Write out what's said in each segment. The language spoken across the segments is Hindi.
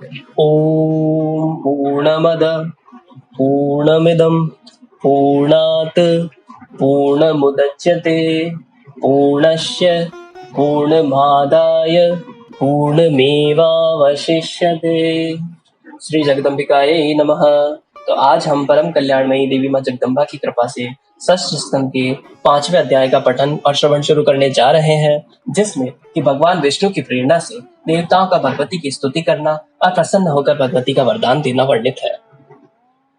ॐ पूर्णमद पूर्णमिदं पूर्णात् पूर्णमुदच्यते पूर्णस्य पूर्णमादाय पूर्णमेवावशिष्यते। श्री जगदम्बिकायै नमः। तो आज हम परम कल्याणमयी देवी माँ जगदम्बा की कृपा से षष्ठ स्कंद के 5वें अध्याय का पठन और श्रवण शुरू करने जा रहे हैं, जिसमें कि भगवान विष्णु की प्रेरणा से देवताओं का भगवती की स्तुति करना और प्रसन्न होकर भगवती का वरदान देना वर्णित है।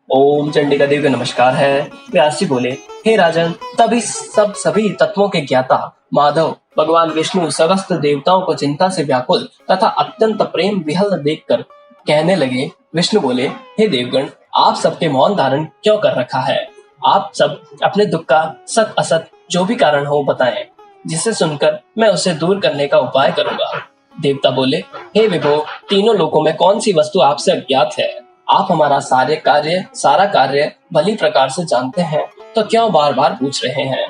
ओम चंडिका देवी का नमस्कार है। व्यास जी बोले, हे राजन, तभी सभी तत्वों के ज्ञाता माधव भगवान विष्णु समस्त देवताओं को चिंता से व्याकुल तथा अत्यंत प्रेम विहल देखकर कहने लगे। विष्णु बोले, हे देवगण, आप सबके मौन धारण क्यों कर रखा है? आप सब अपने दुख का सत असत जो भी कारण हो बताएं, जिसे सुनकर मैं उसे दूर करने का उपाय करूंगा। देवता बोले, हे विभो, तीनों लोकों में कौन सी वस्तु आपसे अज्ञात है? आप हमारा सारा कार्य भली प्रकार से जानते हैं, तो क्यों बार बार पूछ रहे हैं?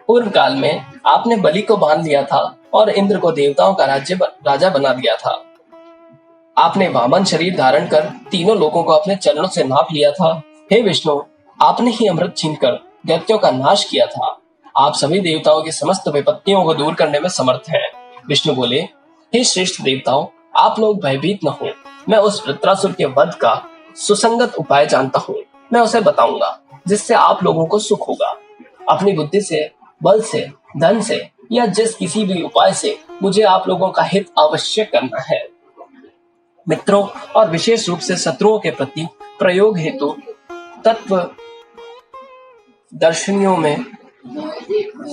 पूर्व काल में आपने बलि को बांध लिया था और इंद्र को देवताओं का राजा बना दिया था। आपने वामन शरीर धारण कर तीनों लोगों को अपने चरणों से नाप लिया था। हे विष्णु, आपने ही अमृत छीनकर दैत्यों का नाश किया था। आप सभी देवताओं की समस्त विपत्तियों को दूर करने में समर्थ हैं। विष्णु बोले, हे श्रेष्ठ देवताओं, आप लोग भयभीत न हो। मैं उस वृत्रासुर के वध का सुसंगत उपाय जानता हूँ। मैं उसे बताऊंगा, जिससे आप लोगों को सुख होगा। अपनी बुद्धि से, बल से, धन से या जिस किसी भी उपाय से मुझे आप लोगों का हित अवश्य करना है। मित्रों और विशेष रूप से शत्रुओं के प्रति प्रयोग हेतु तत्व दर्शनियों में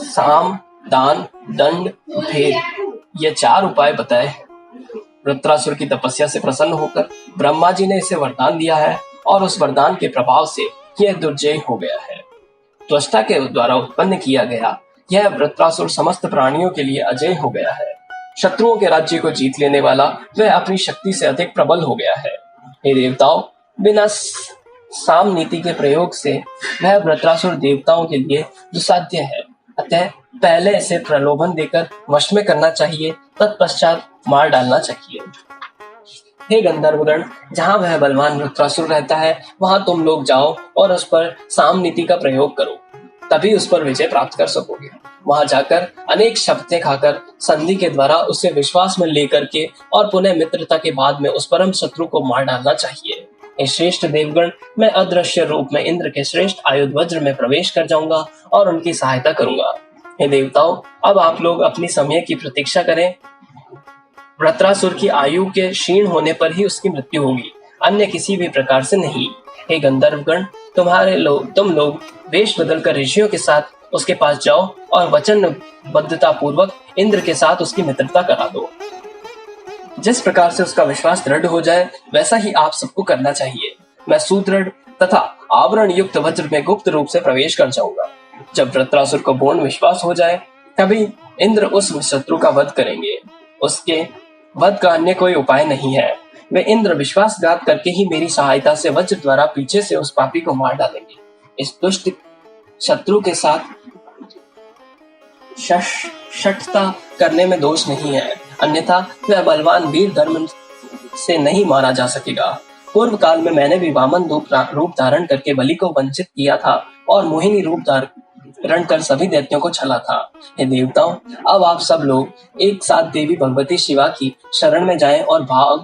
साम, दान, दंड, भेद ये 4 उपाय बताए हैं। वृत्रासुर की तपस्या से प्रसन्न होकर ब्रह्मा जी ने इसे वरदान दिया है और उस वरदान के प्रभाव से यह दुर्जय हो गया है। त्वष्टा के द्वारा उत्पन्न किया गया यह वृत्रासुर समस्त प्राणियों के लिए अजय हो गया है। शत्रुओं के राज्य को जीत लेने वाला वह अपनी शक्ति से अधिक प्रबल हो गया है। हे देवताओं, बिना साम नीति के प्रयोग से वह वृत्रासुर देवताओं के लिए दुस्साध्य है। अतः पहले इसे प्रलोभन देकर वश में करना चाहिए, तत्पश्चात मार डालना चाहिए। हे गंधर्वगण, जहाँ वह बलवान वृत्रासुर रहता है, वहाँ तुम लोग जाओ और उस पर साम नीति का प्रयोग करो, तभी उस पर विजय प्राप्त कर सकोगे। वहां जाकर अनेक शपथें खाकर संधि के द्वारा उसे विश्वास में लेकर के और पुनः मित्रता के बाद में उस परम शत्रु को मार डालना चाहिए। हे श्रेष्ठ देवगण, मैं अदृश्य रूप में इंद्र के श्रेष्ठ आयुध वज्र में प्रवेश कर जाऊंगा और उनकी सहायता करूंगा। हे देवताओं, अब आप लोग अपनी समय की प्रतीक्षा करें। वृत्रासुर की आयु के क्षीण होने पर ही उसकी मृत्यु होगी, अन्य किसी भी प्रकार से नहीं। हे गंधर्वगण, तुम लोग वेश बदलकर ऋषियों के साथ उसके पास जाओ और वचनबद्धता पूर्वक इंद्र के साथ उसकी मित्रता करा दो। जिस प्रकार से उसका विश्वास दृढ़ हो जाए, वैसा ही आप सबको करना चाहिए। मैं सुदृढ़ तथा आवरण युक्त वज्र में गुप्त रूप से प्रवेश कर जाऊंगा। जब वृत्रासुर को पूर्ण विश्वास हो जाए, तभी इंद्र उस शत्रु का वध करेंगे। उसके वध का अन्य कोई उपाय नहीं है। वे इंद्र विश्वासघात करके ही मेरी सहायता से वज्र द्वारा पीछे से उस पापी को मार डालेंगे। इस दुष्ट शत्रु के साथ शठता करने में दोष नहीं है, अन्यथा वह बलवान वीर धर्म से नहीं मारा जा सकेगा। पूर्व काल में मैंने भी वामन रूप धारण करके बलि को वंचित किया था और मोहिनी रूप धारण कर सभी दैत्यों को छला था। हे देवताओं, अब आप सब लोग एक साथ देवी भगवती शिवा की शरण में जाएं और भाव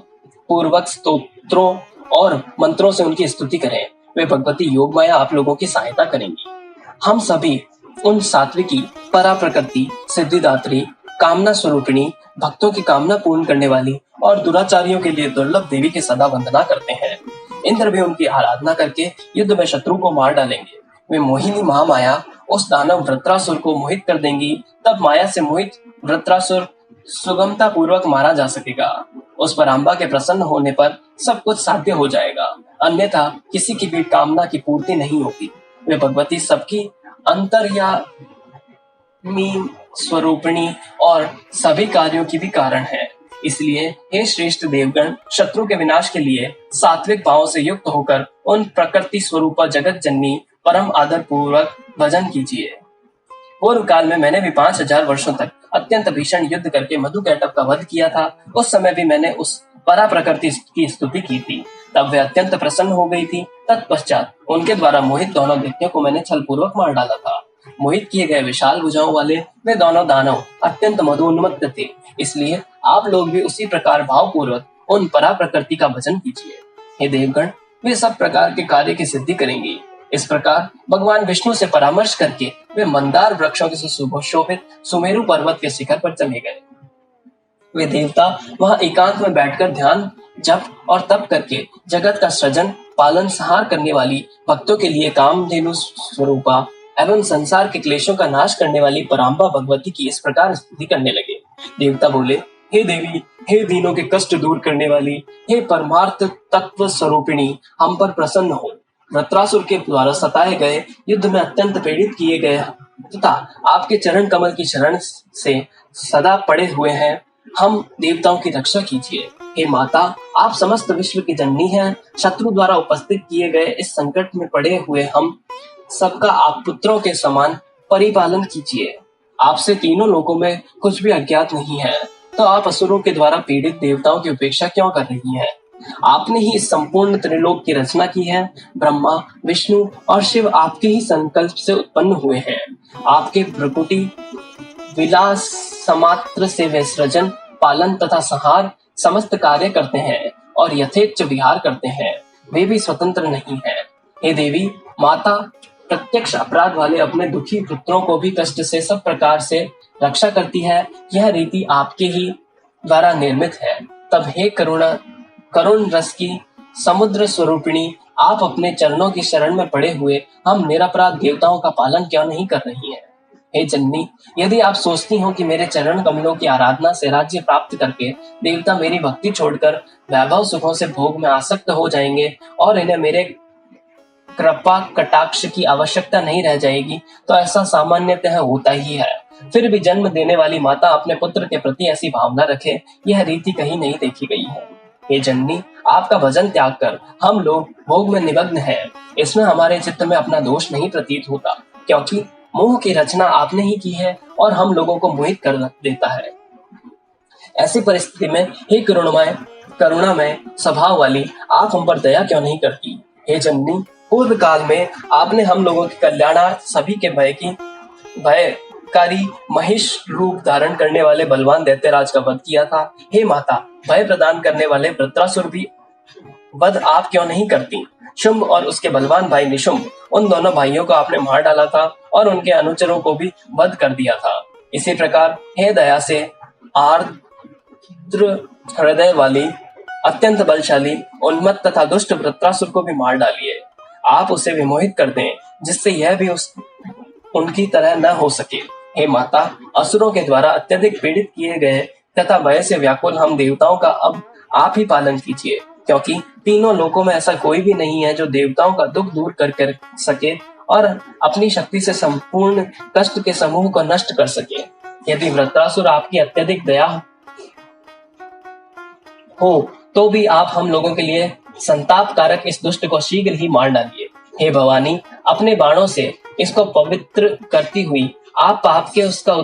पूर्वक स्तोत्रों और मंत्रों से उनकी स्तुति करें। वे भगवती योग माया आप लोगों की सहायता करेंगी। हम सभी उन सात्विकी, परा प्रकृति, सिद्धिदात्री, कामना स्वरूपिणी, भक्तों की कामना पूर्ण करने वाली और दुराचारियों के लिए दुर्लभ देवी की सदा वंदना करते हैं। इंद्र भी उनकी आराधना करके युद्ध में शत्रु को मार डालेंगे। वे मोहिनी महामाया उस दानव वृत्रासुर को मोहित कर देंगी। तब माया से मोहित वृत्रासुर सुगमता पूर्वक मारा जा सकेगा। उस पर अम्बा के प्रसन्न होने पर सब कुछ साध्य हो जाएगा, अन्यथा किसी की भी कामना की पूर्ति नहीं होगी। वे भगवती सबकी अंतर्यामी स्वरूपिणी और सभी कार्यों की भी कारण है। इसलिए हे श्रेष्ठ देवगण, शत्रु के विनाश के लिए सात्विक भाव से युक्त होकर उन प्रकृति स्वरूपा जगत जननी परम आदर पूर्वक भजन कीजिए। पूर्व काल में मैंने भी 5000 वर्षों तक अत्यंत भीषण युद्ध करके मधुकैटभ का वध किया था। उस समय भी मैंने उस परा प्रकृति की स्तुति की थी। तब वे अत्यंत प्रसन्न हो गई थी। तत्पश्चात उनके द्वारा मोहित दोनों दैत्यों को मैंने छल पूर्वक मार डाला था। मोहित किए गए विशाल भुजाओं वाले वे दोनों दानव अत्यंत मदोन्मत्त थे। इसलिए आप लोग भी उसी प्रकार भावपूर्वक उन परा प्रकृति का भजन कीजिए। हे देवगण, वे सब प्रकार के कार्य की सिद्धि करेंगी। इस प्रकार भगवान विष्णु से परामर्श करके वे मंदार वृक्षों से सुशोभित सुमेरु पर्वत के शिखर पर चले गए। वे देवता वहां एकांत में बैठकर ध्यान, जप और तप करके जगत का सृजन, पालन, संहार करने वाली, भक्तों के लिए कामधेनु स्वरूपा एवं संसार के क्लेशों का नाश करने वाली पराम्बा भगवती की इस प्रकार स्तुति करने लगे। देवता बोले, हे देवी, हे दीनों के कष्ट दूर करने वाली, हे परमार्थ तत्व स्वरूपिणी, हम पर प्रसन्न हो। वृत्रासुर के द्वारा सताए गए, युद्ध में अत्यंत पीड़ित किए गए तथा आपके चरण कमल की शरण से सदा पड़े हुए हैं, हम देवताओं की रक्षा कीजिए। हे माता, आप समस्त विश्व की जननी हैं। शत्रु द्वारा उपस्थित किए गए इस संकट में पड़े हुए हम सबका आप पुत्रों के समान परिपालन कीजिए। आपसे तीनों लोकों में कुछ भी अज्ञात नहीं है, तो आप असुरों के द्वारा पीड़ित देवताओं की उपेक्षा क्यों कर रही हैं? आपने ही इस संपूर्ण त्रिलोक की रचना की है। ब्रह्मा, विष्णु और शिव आपके ही संकल्प से उत्पन्न हुए हैं। आपके प्रकृति विलास समात्र से वे सृजन, पालन तथा संहार समस्त कार्य करते हैं और यथेच्छ विहार करते हैं। वे भी स्वतंत्र नहीं है। हे देवी माता, प्रत्यक्ष अपराध वाले अपने दुखी पुत्रों को भी कष्ट से सब प्रकार से रक्षा करती है। यह रीति आपके ही द्वारा निर्मित है। तब हे करुण रस की समुद्र स्वरूपिणी, आप अपने चरणों की शरण में पड़े हुए हम निरपराध देवताओं का पालन क्यों नहीं कर रही हैं? हे जननी, यदि आप सोचती हो कि मेरे चरण कमलों की आराधना से राज्य प्राप्त करके देवता मेरी भक्ति छोड़कर वैभव सुखों से भोग में आसक्त हो जाएंगे और इन्हें मेरे कृपा कटाक्ष की आवश्यकता नहीं रह जाएगी, तो ऐसा सामान्यतः होता ही है। फिर भी जन्म देने वाली माता अपने पुत्र के प्रति ऐसी भावना रखे, यह रीति कहीं नहीं देखी गई है। हे जननी, आपका भजन त्याग कर हम लोग भोग में निमग्न हैं। इसमें हमारे चित्त में अपना दोष नहीं प्रतीत होता, क्योंकि मोह की रचना आपने ही की है और हम लोगों को मोहित कर देता है। ऐसी परिस्थिति में हे करुणामय स्वभाव वाली, आप हम पर दया क्यों नहीं करती? हे जननी, पूर्व काल में आपने हम लोगों के कल्याणार्थ सभी के भयकारी महिष रूप धारण करने वाले बलवान दैत्यराज का वध किया था। हे माता, भय प्रदान करने वाले वृत्रासुर भी वध आप क्यों नहीं करती? शुंभ और उसके बलवान भाई निशुंभ, उन दोनों भाइयों को आपने मार डाला था और उनके अनुचरों को भी वध कर दिया था। इसी प्रकार हे दया से आर्द्र हृदय वाली, अत्यंत बलशाली, उन्मत्त तथा दुष्ट वृत्रासुर को भी मार डालिए। आप उसे विमोहित कर दें, जिससे यह भी उनकी तरह न हो सके। हे माता, असुरों के द्वारा अत्यधिक पीड़ित किए गए तथा भय से व्याकुल हम देवताओं का अब आप ही पालन कीजिए, क्योंकि तीनों लोकों में ऐसा कोई भी नहीं है जो देवताओं का दुख दूर कर सके और अपनी शक्ति से संपूर्ण कष्ट के समूह को नष्ट कर सके। यदि वृत्रासुर आपकी अत्यधिक दया हो तो भी आप हम लोगों के लिए संताप कारक इस दुष्ट को शीघ्र ही मार डालिए। हे भवानी, अपने बाणों से इसको पवित्र करती हुई आप पाप से उसका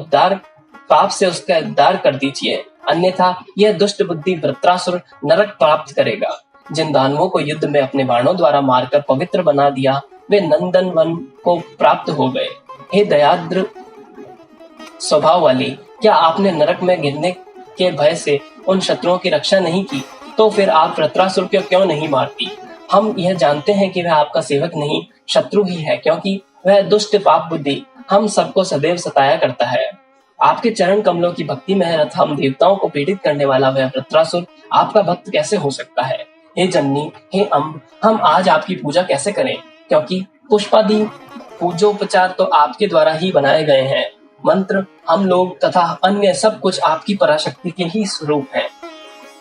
उद्धार कर दीजिए, अन्यथा यह दुष्ट बुद्धि वृत्रासुर नरक प्राप्त करेगा। जिन दानवों को युद्ध में अपने बाणों द्वारा मारकर पवित्र बना दिया, वे नंदन वन को प्राप्त हो गए। हे दयाद्र स्वभाव वाली, क्या आपने नरक में गिरने के भय से उन शत्रुओं की रक्षा नहीं की? तो फिर आप वृत्रासुर को क्यों नहीं मारती? हम यह जानते हैं कि वह आपका सेवक नहीं, शत्रु ही है, क्योंकि वह दुष्ट पाप बुद्धि हम सबको सदैव सताया करता है। आपके चरण कमलों की भक्ति में रत हम देवताओं को पीड़ित करने वाला वह वृत्रासुर आपका भक्त कैसे हो सकता है? हे जननी, हे अम्ब, हम आज आपकी पूजा कैसे करें? क्योंकि पुष्पादि पूजोपचार तो आपके द्वारा ही बनाए गए हैं। मंत्र, हम लोग तथा अन्य सब कुछ आपकी पराशक्ति के ही स्वरूप है।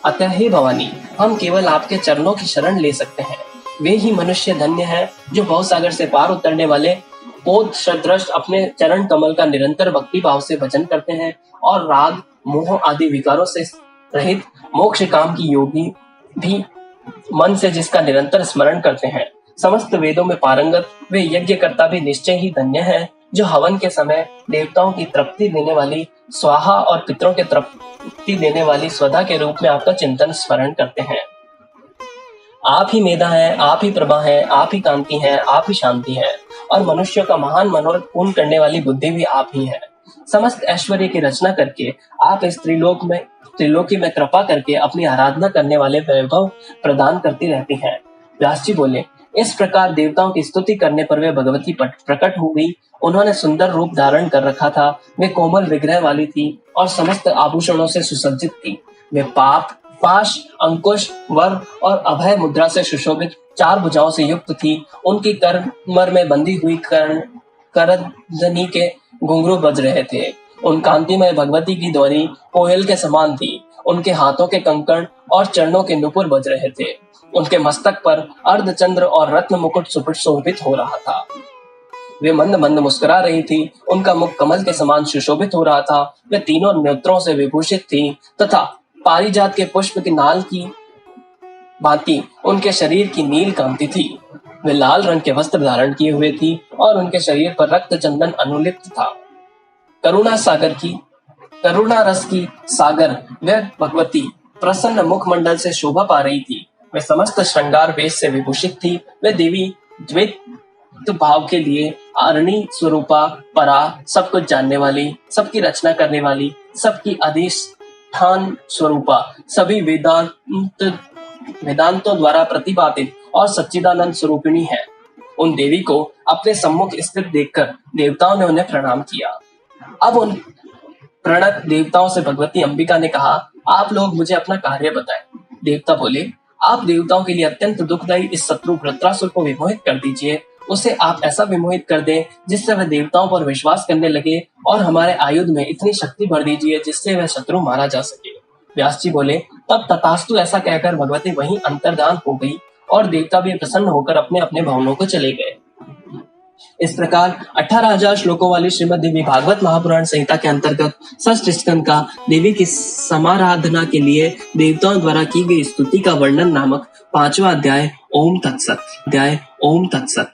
अतः हे भवानी, हम केवल आपके चरणों की शरण ले सकते हैं। वे ही मनुष्य धन्य है जो भवसागर से पार उतरने वाले पोत सदृश अपने चरण कमल का निरंतर भक्ति भाव से भजन करते हैं और राग, मोह आदि विकारों से रहित मोक्ष काम की योगी भी मन से जिसका निरंतर स्मरण करते हैं। समस्त वेदों में पारंगत वे यज्ञकर्ता भी निश्चय ही धन्य है जो हवन के समय देवताओं की तृप्ति देने वाली स्वाहा और पितरों के मुक्ति देने वाली स्वधा के रूप में आपका चिंतन स्मरण करते हैं। आप ही मेधा है, आप ही प्रभा है, आप ही कांति है, आप ही शांति है, और मनुष्य का महान मनोरथ पूर्ण करने वाली बुद्धि भी आप ही है। समस्त ऐश्वर्य की रचना करके आप इस त्रिलोकी में कृपा करके अपनी आराधना करने वाले वैभव प्रदान करती रहती हैं। व्यास जी बोले, इस प्रकार देवताओं की स्तुति करने पर वे भगवती प्रकट हो गई। उन्होंने सुंदर रूप धारण कर रखा था। वे कोमल विग्रह वाली थी और समस्त आभूषणों से सुसज्जित थी। वे पाप, पाश, अंकुश, वर और अभय मुद्रा से सुशोभित 4 भुजाओं से युक्त थी। उनकी कमर में बंधी हुई करधनी के घुंघरू बज रहे थे। उन कांतिमय भगवती की ध्वनि कोयल के समान थी। उनके हाथों के कंकण और चरणों के नुपुर बज रहे थे। उनके मस्तक पर अर्धचंद्र और रत्न मुकुट शोभित हो रहा था। वे मंद मंद मुस्कुरा रही थी। उनका मुख कमल के समान सुशोभित हो रहा था। वे तीनों नेत्रों से विभूषित थी तथा पारिजात के पुष्प की नाल की भांति उनके शरीर की नील कांति थी। वे लाल रंग के वस्त्र धारण किए हुए थी और उनके शरीर पर रक्त चंदन अनुलिप्त था। करुणा रस की सागर वे भगवती प्रसन्न मुखमंडल से शोभा पा रही थी। वे समस्त श्रृंगार वेश से विभूषित थी। वे देवी द्वैत भाव के लिए आरणी स्वरूपा, परा, सब कुछ जानने वाली, सबकी रचना करने वाली, सबकी अधिष्ठान स्वरूपा, सभी वेदांतों द्वारा प्रतिपादित और सच्चिदानंद स्वरूपिणी है। उन देवी को अपने सम्मुख स्थित देखकर देवताओं ने उन्हें प्रणाम किया। अब उन प्रणत देवताओं से भगवती अंबिका ने कहा, आप लोग मुझे अपना कार्य बताएं। देवता बोले, आप देवताओं के लिए अत्यंत दुखदायी इस शत्रु वृत्रासुर को विमोहित कर दीजिए। उसे आप ऐसा विमोहित कर दें जिससे वह देवताओं पर विश्वास करने लगे, और हमारे आयुध में इतनी शक्ति भर दीजिए जिससे वह शत्रु मारा जा सके। व्यास जी बोले, तब तथास्तु ऐसा कहकर भगवती वहीं अंतर्धान हो गई और देवता भी प्रसन्न होकर अपने अपने भवनों को चले गए। इस प्रकार 18,000 श्लोकों वाली श्रीमद् देवी भागवत महापुराण संहिता के अंतर्गत षष्ठ स्कंद का देवी की समाराधना के लिए देवताओं द्वारा की गई स्तुति का वर्णन नामक 5वां अध्याय ओम तत्सत